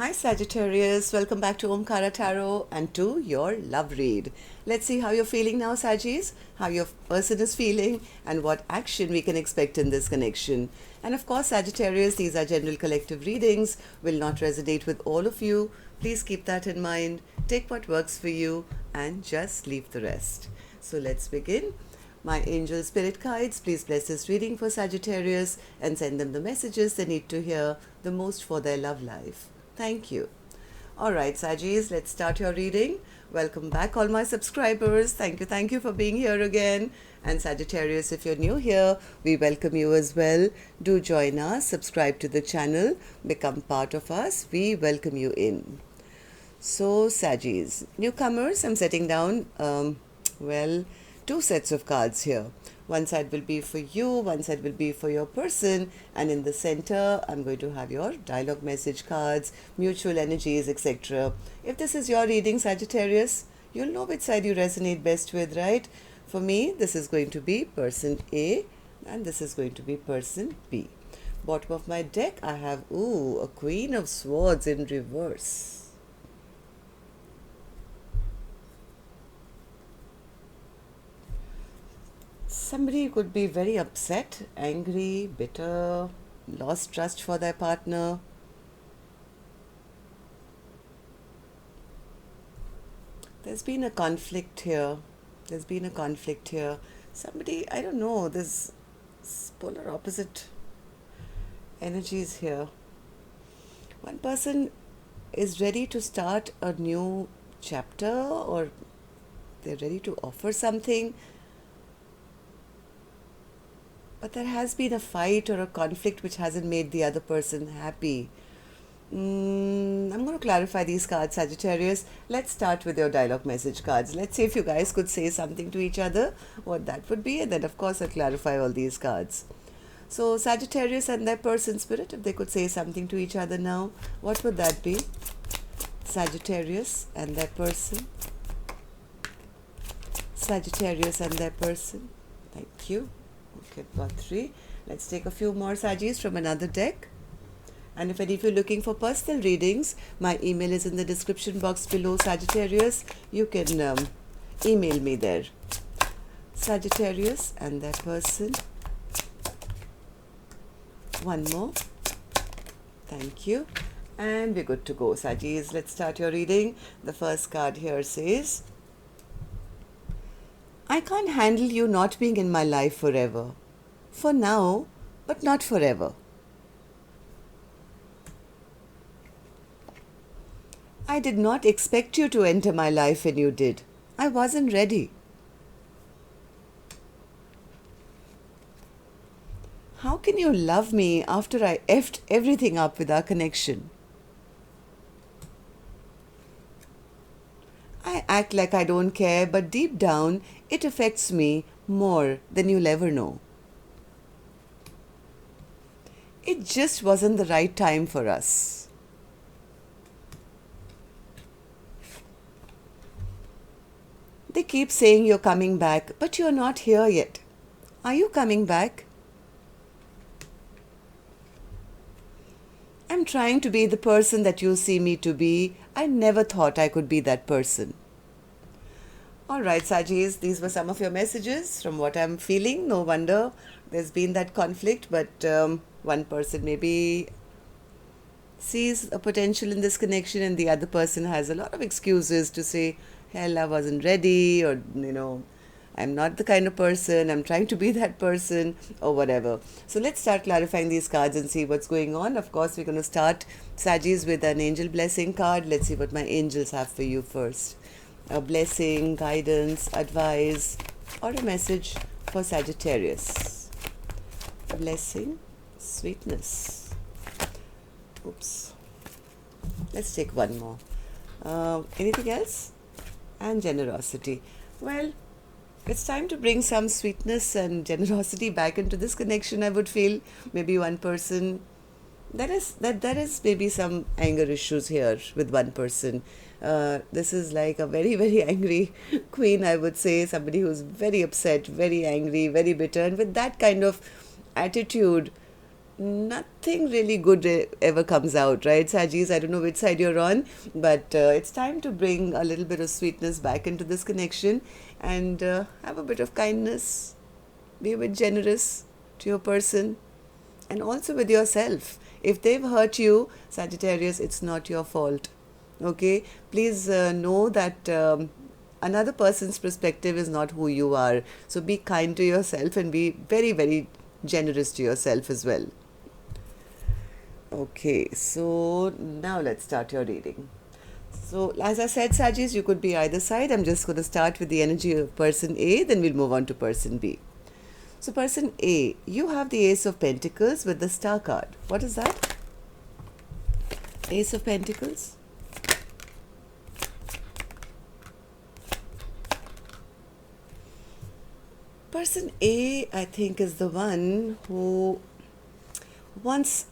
Hi Sagittarius, welcome back to Omkaratarot and to your love read. Let's see how you're feeling now, Sagittarius, how your person is feeling and what action we can expect in this connection. And of course, Sagittarius, these are general collective readings, will not resonate with all of you. Please keep that in mind. Take what works for you and just leave the rest. So let's begin. My angel spirit guides, please bless this reading for Sagittarius and send them the messages they need to hear the most for their love life. Thank you. All right, Sagis, let's start your reading. Welcome back, all my subscribers. Thank you for being here again. And Sagittarius, if you're new here, we welcome you as well. Do join us, subscribe to the channel, become part of us. We welcome you in. So, Sagis, newcomers, I'm setting down, two sets of cards here. One side will be for you, one side will be for your person, and in the center, I'm going to have your dialogue message cards, mutual energies, etc. If this is your reading, Sagittarius, you'll know which side you resonate best with, right? For me, this is going to be person A, and this is going to be person B. Bottom of my deck, I have, a Queen of Swords in reverse. Somebody could be very upset, angry, bitter, lost trust for their partner. There's been a conflict here. Somebody, I don't know, there's polar opposite energies here. One person is ready to start a new chapter, or they're ready to offer something. But there has been a fight or a conflict which hasn't made the other person happy. I'm going to clarify these cards, Sagittarius. Let's start with your dialogue message cards. Let's see if you guys could say something to each other, what that would be. And then, of course, I'll clarify all these cards. So, Sagittarius and their person spirit, if they could say something to each other now, what would that be? Sagittarius and their person. Sagittarius and their person. Thank you. Okay, got 3. Let's take a few more Sagis from another deck. And if any of you are looking for personal readings, my email is in the description box below, Sagittarius. You can email me there. Sagittarius and their person. One more. Thank you. And we're good to go, Sagis. Let's start your reading. The first card here says, I can't handle you not being in my life forever. For now, but not forever. I did not expect you to enter my life when you did. I wasn't ready. How can you love me after I effed everything up with our connection? I act like I don't care, but deep down, it affects me more than you'll ever know. It just wasn't the right time for us. They keep saying you're coming back, but you're not here yet. Are you coming back? I'm trying to be the person that you see me to be. I never thought I could be that person. All right, Sagis, these were some of your messages from what I'm feeling. No wonder there's been that conflict, but one person maybe sees a potential in this connection and the other person has a lot of excuses to say, hell, I wasn't ready, or, I'm not the kind of person, I'm trying to be that person, or whatever. So let's start clarifying these cards and see what's going on. Of course, we're going to start, Sagis, with an angel blessing card. Let's see what my angels have for you first. A blessing, guidance, advice, or a message for Sagittarius. Blessing, sweetness. Oops. Let's take one more. Anything else? And generosity. Well, it's time to bring some sweetness and generosity back into this connection, I would feel. Maybe one person, there is maybe some anger issues here with one person. This is like a very, very angry queen, I would say. Somebody who's very upset, very angry, very bitter. And with that kind of attitude, nothing really good ever comes out, right, Sagis? I don't know which side you're on, but it's time to bring a little bit of sweetness back into this connection and have a bit of kindness. Be a bit generous to your person and also with yourself. If they've hurt you, Sagittarius, it's not your fault. Okay? Please know that another person's perspective is not who you are. So be kind to yourself and be very, very generous to yourself as well. Okay, so now let's start your reading. So, as I said, Sagis, you could be either side. I'm just going to start with the energy of person A, then we'll move on to person B. So, person A, you have the Ace of Pentacles with the Star card. What is that? Ace of Pentacles. Person A, I think, is the one who wants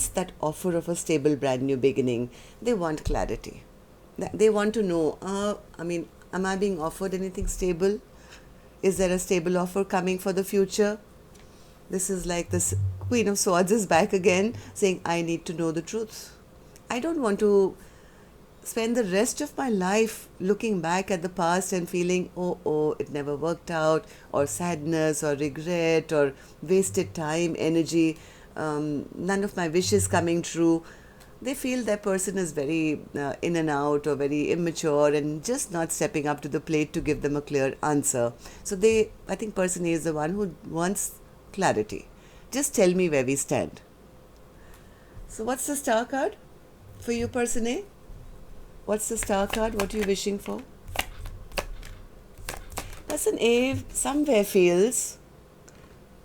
that offer of a stable brand new beginning. They want clarity. They want to know, am I being offered anything stable? Is there a stable offer coming for the future? This is like this Queen of Swords is back again saying, I need to know the truth. I don't want to spend the rest of my life looking back at the past and feeling, oh, it never worked out, or sadness or regret or wasted time, energy. None of my wishes coming true. They feel that person is very in and out or very immature and just not stepping up to the plate to give them a clear answer. So I think person A is the one who wants clarity. Just tell me where we stand. So what's the Star card for you, person A? What's the Star card? What are you wishing for? Person A somewhere feels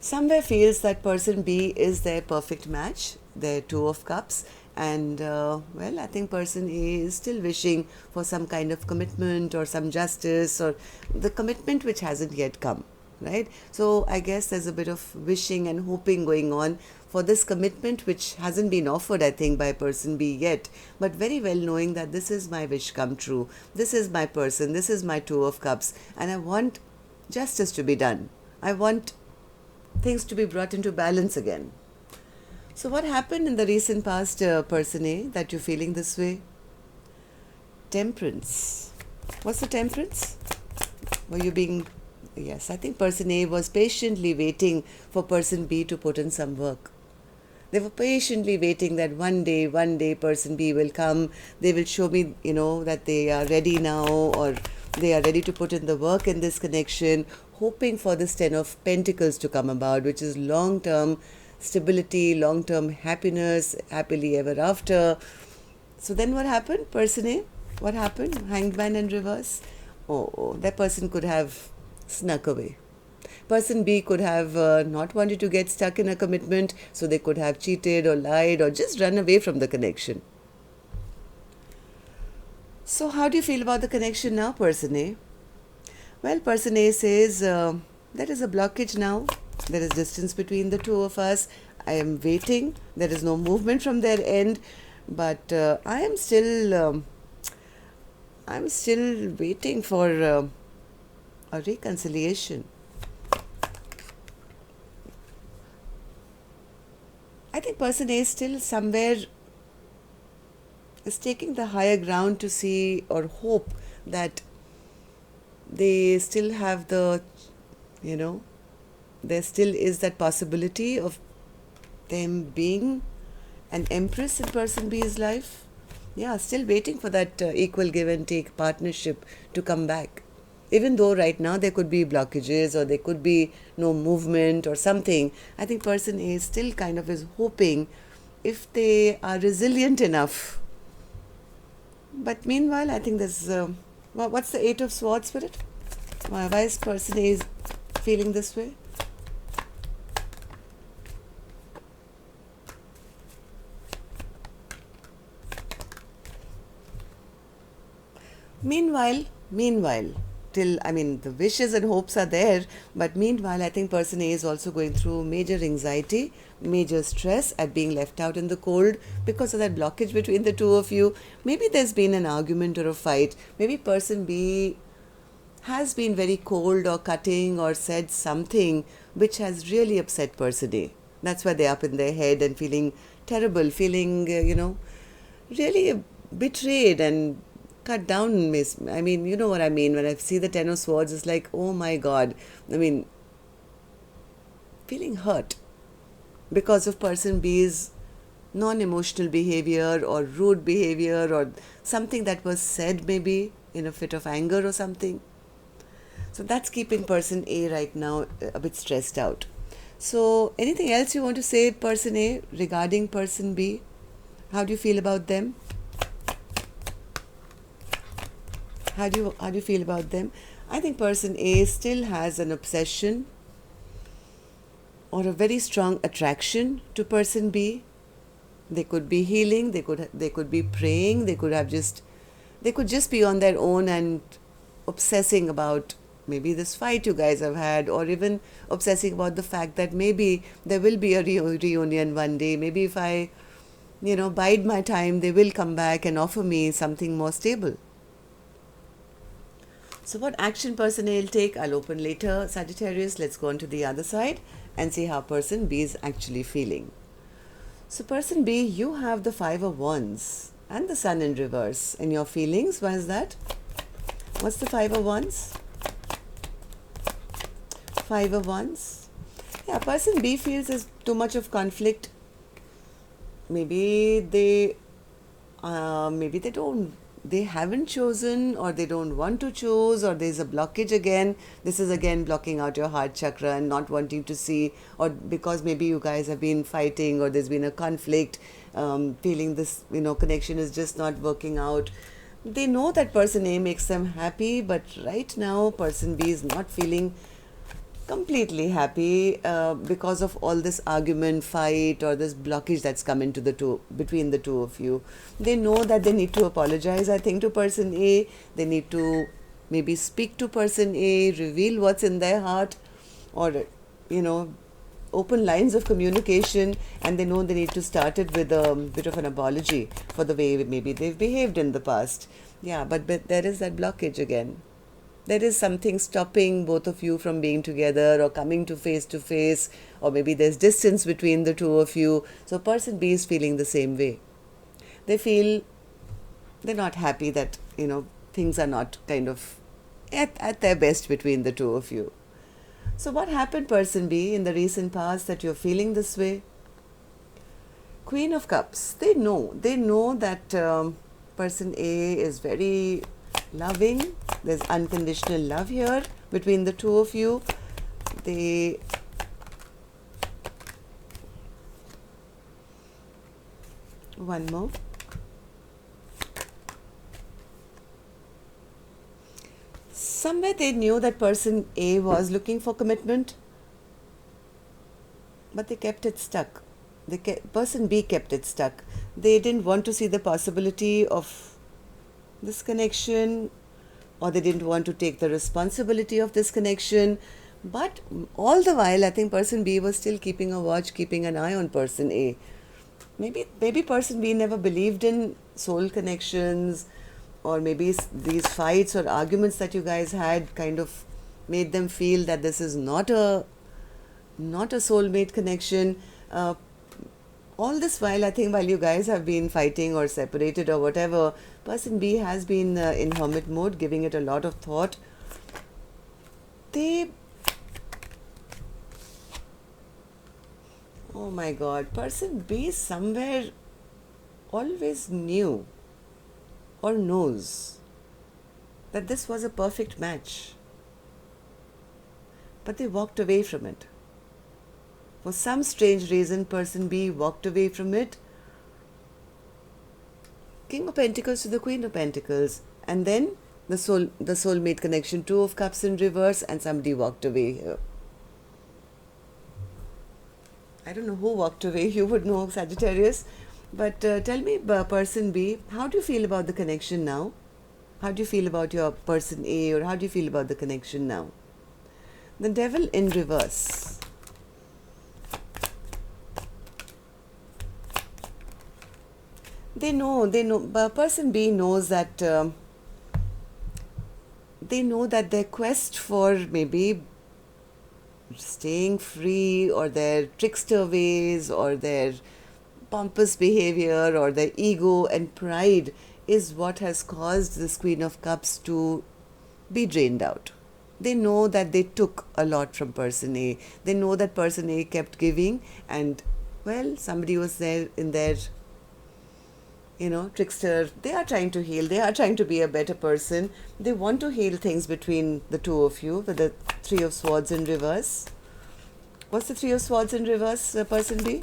that person B is their perfect match, their Two of Cups. And, I think person A is still wishing for some kind of commitment or some justice or the commitment which hasn't yet come, right? So I guess there's a bit of wishing and hoping going on for this commitment which hasn't been offered, I think, by person B yet, but very well knowing that this is my wish come true. This is my person. This is my Two of Cups. And I want justice to be done. I want things to be brought into balance again. So what happened in the recent past, person A, that you're feeling this way? Temperance. What's the Temperance? Were you being... Yes, I think person A was patiently waiting for person B to put in some work. They were patiently waiting that one day person B will come. They will show me, that they are ready now, or they are ready to put in the work in this connection, hoping for this Ten of Pentacles to come about, which is long-term stability, long-term happiness, happily ever after. So then what happened, person A? What happened? Hanged Man in reverse. Oh, that person could have snuck away. Person B could have not wanted to get stuck in a commitment, so they could have cheated or lied or just run away from the connection. So how do you feel about the connection now, person A? Well, person A says, there is a blockage now. There is distance between the two of us. I am waiting. There is no movement from their end. But I am still waiting for a reconciliation. I think person A is still somewhere is taking the higher ground to see or hope that they still have the, there still is that possibility of them being an empress in person B's life. Yeah, still waiting for that equal give and take partnership to come back. Even though right now there could be blockages or there could be no movement or something, I think person A still kind of is hoping if they are resilient enough. But meanwhile, I think there's... what's the Eight of Swords, Spirit? Why is person A feeling this way? Meanwhile, the wishes and hopes are there, but meanwhile, I think person A is also going through major anxiety, major stress at being left out in the cold because of that blockage between the two of you. Maybe there's been an argument or a fight. Maybe person B has been very cold or cutting or said something which has really upset person A. That's why they're up in their head and feeling terrible, feeling, really betrayed and cut down. I mean, you know what I mean. When I see the Ten of Swords, it's like, oh my God. I mean, feeling hurt because of person B's non-emotional behavior or rude behavior or something that was said maybe in a fit of anger or something. So that's keeping person A right now a bit stressed out. So anything else you want to say, person A, regarding person B? How do you feel about them? How do you feel about them? I think person A still has an obsession or a very strong attraction to person B. They could be healing, they could be praying, they could just be on their own and obsessing about maybe this fight you guys have had, or even obsessing about the fact that maybe there will be a reunion one day. Maybe if I, bide my time, they will come back and offer me something more stable. So what action person A will take, I'll open later, Sagittarius. Let's go on to the other side and see how person B is actually feeling. So person B, you have the Five of Wands and the Sun in reverse in your feelings. Why is that? What's the Five of Wands? Five of Wands. Yeah, person B feels there's too much of conflict. Maybe they haven't chosen, or they don't want to choose, or there's a blockage again. This is again blocking out your heart chakra and not wanting to see, or because maybe you guys have been fighting or there's been a conflict, feeling this, connection is just not working out. They know that person A makes them happy, but right now person B is not feeling completely happy because of all this argument, fight, or this blockage that's come into between the two of you. They know that they need to apologize, I think, to person A. They need to maybe speak to person A, reveal what's in their heart, or open lines of communication, and they know they need to start it with a bit of an apology for the way maybe they've behaved in the past. Yeah, but there is that blockage again. There is something stopping both of you from being together or coming to face, or maybe there's distance between the two of you. So person B is feeling the same way. They feel they're not happy that, things are not kind of at their best between the two of you. So what happened, person B, in the recent past that you're feeling this way? Queen of Cups. They know that person A is very loving. There's unconditional love here between the two of you. One more. Somewhere they knew that person A was looking for commitment, but they kept it stuck. Person B kept it stuck. They didn't want to see the possibility of this connection, or they didn't want to take the responsibility of this connection. But all the while, I think person B was still keeping a watch, keeping an eye on person A. Maybe person B never believed in soul connections, or maybe these fights or arguments that you guys had kind of made them feel that this is not a soulmate connection. All this while, I think, while you guys have been fighting or separated or whatever, person B has been in hermit mode, giving it a lot of thought. Oh my God, person B somewhere always knew or knows that this was a perfect match, but they walked away from it. For some strange reason, person B walked away from it. King of Pentacles to the Queen of Pentacles, and then the soulmate connection, Two of Cups in reverse, and somebody walked away here. I don't know who walked away. You would know, Sagittarius. But tell me, person B, how do you feel about the connection now? How do you feel about your person A, or how do you feel about the connection now? The Devil in reverse. They know, person B knows that, they know that their quest for maybe staying free, or their trickster ways, or their pompous behavior, or their ego and pride is what has caused this Queen of Cups to be drained out. They know that they took a lot from person A. They know that person A kept giving, and well, somebody was there in their, trickster. They are trying to heal. They are trying to be a better person. They want to heal things between the two of you with the Three of Swords in reverse. What's the Three of Swords in reverse, person B?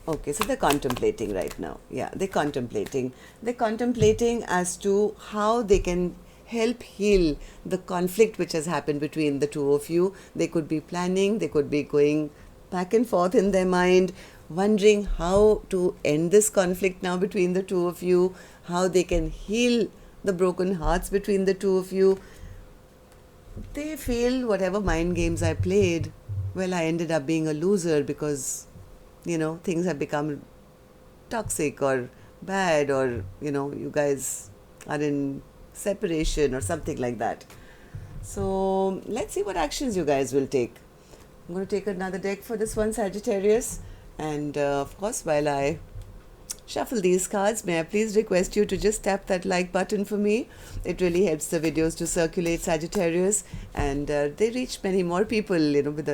Okay, so they're contemplating right now. Yeah, they're contemplating. They're contemplating as to how they can help heal the conflict which has happened between the two of you. They could be planning, they could be going back and forth in their mind, wondering how to end this conflict now between the two of you, how they can heal the broken hearts between the two of you. They feel whatever mind games I played, well, I ended up being a loser because, things have become toxic or bad, or, you guys are in separation or something like that. So let's see what actions you guys will take. I'm going to take another deck for this one, Sagittarius. And of course, while I shuffle these cards, may I please request you to just tap that like button for me. It really helps the videos to circulate, Sagittarius, and they reach many more people, with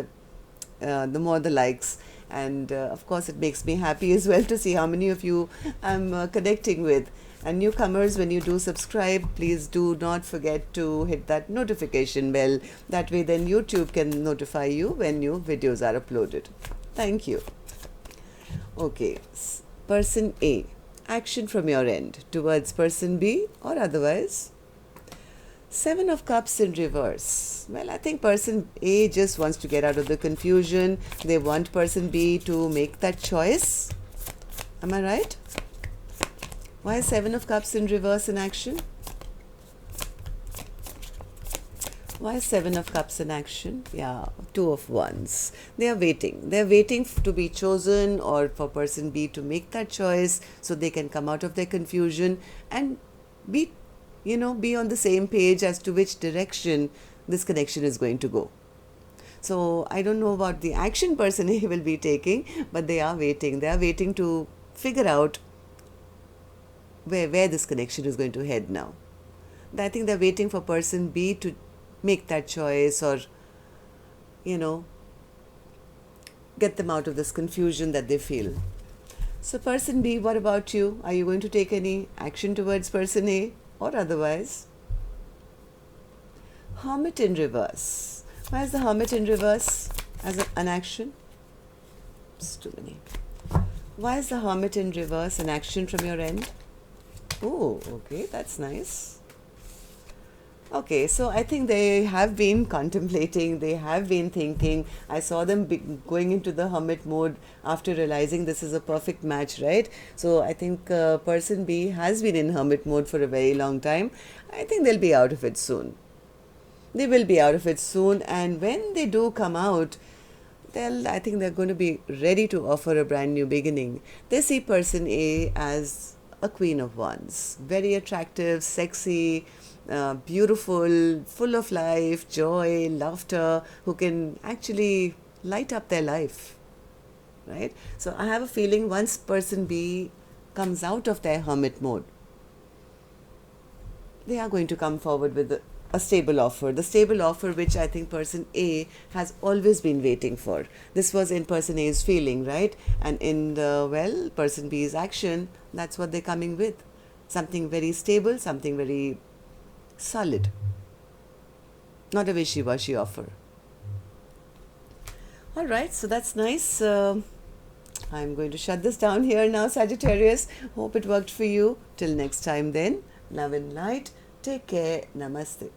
the more the likes. And of course, it makes me happy as well to see how many of you I'm connecting with. And newcomers, when you do subscribe, please do not forget to hit that notification bell. That way then YouTube can notify you when new videos are uploaded. Thank you. Okay, person A, action from your end towards person B or otherwise. Seven of Cups in reverse. Well, I think person A just wants to get out of the confusion. They want person B to make that choice. Am I right? Why is Seven of Cups in reverse in action? Why is Seven of Cups in action? Yeah, Two of Wands. They are waiting. They are waiting to be chosen, or for person B to make that choice so they can come out of their confusion and be on the same page as to which direction this connection is going to go. So I don't know what the action person A will be taking, but they are waiting. They are waiting to figure out where this connection is going to head now. I think they're waiting for person B to make that choice, or, get them out of this confusion that they feel. So person B, what about you? Are you going to take any action towards person A or otherwise? Hermit in reverse. Why is the Hermit in reverse as an action? It's too many. Why is the Hermit in reverse an action from your end? Oh, okay, that's nice. Okay, so I think they have been contemplating, they have been thinking. I saw them going into the hermit mode after realizing this is a perfect match, right? So I think person B has been in hermit mode for a very long time. I think they'll be out of it soon. They will be out of it soon, and when they do come out, I think they're going to be ready to offer a brand new beginning. They see person A as a Queen of Wands, very attractive, sexy, beautiful, full of life, joy, laughter, who can actually light up their life, right? So I have a feeling once person B comes out of their hermit mode, they are going to come forward with a stable offer, the stable offer which I think person A has always been waiting for. This was in person A's feeling, right? And in the, person B's action, that's what they're coming with. Something very stable, something very solid. Not a wishy-washy offer. All right, so that's nice. I'm going to shut this down here now, Sagittarius. Hope it worked for you. Till next time then, love and light. Take care. Namaste.